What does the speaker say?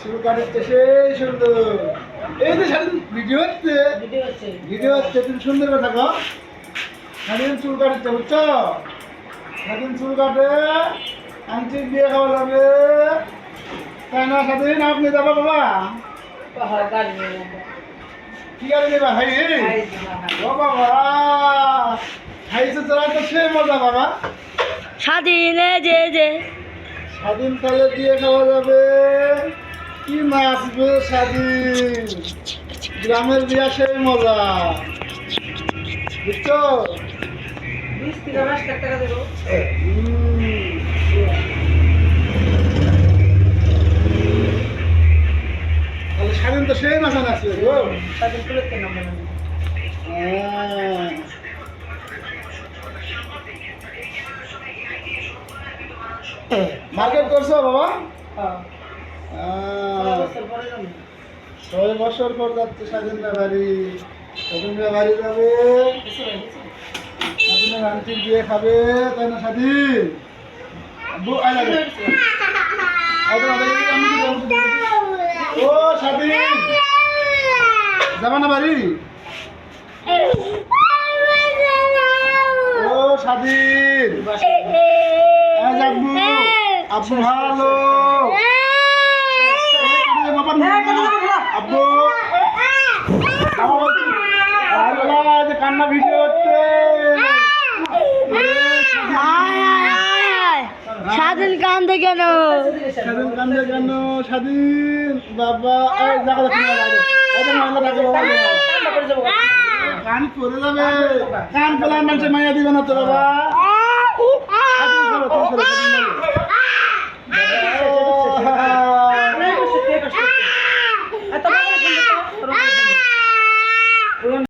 চুল কাটতে সেই সুন্দর। এই যে স্বাধীন ভিডিও হচ্ছে, ভিডিও হচ্ছে, তুমি সুন্দর করে থাকো। স্বাধীন চুল কাটতে বুঝছো? স্বাধীন চুল কাটে আংটি দিয়ে খাওয়া যাবে, তাই না স্বাধীন? আপনি যাবা বাবা? কি গাড়ি নেবা ভাই? ও বাবা, খাইছে তোরা তো সে মজা বাবা। স্বাধীনে যে যে স্বাধীন তালে দিয়ে খাওয়া যাবে, কি নাচবে স্বাধীন, গ্রামের বিয়া সেই মজা, বুঝছো? তাহলে স্বাধীন তো সেই নাচা নাচবে গো। মার্কেট করছো বাবা? 6 বছর পর যাচ্ছে স্বাধীনরা বাড়ি। স্বাধীনরা বাড়ি যাবে, স্বাধীনের আংটি দিয়ে খাবে, তাই না স্বাধীন? ও স্বাধীন, যাবা না বাড়ি? ও স্বাধীন, আব্বু আব্বু ভালো, আব্বু কান্না ভিডিও হচ্ছে। স্বাধীন কান্দে কেন? স্বাধীন কান্দে কেন? স্বাধীন বাবা কান পরে যাবে, কান পেলে মানুষের মাইয়া দিবে না তো বাবা।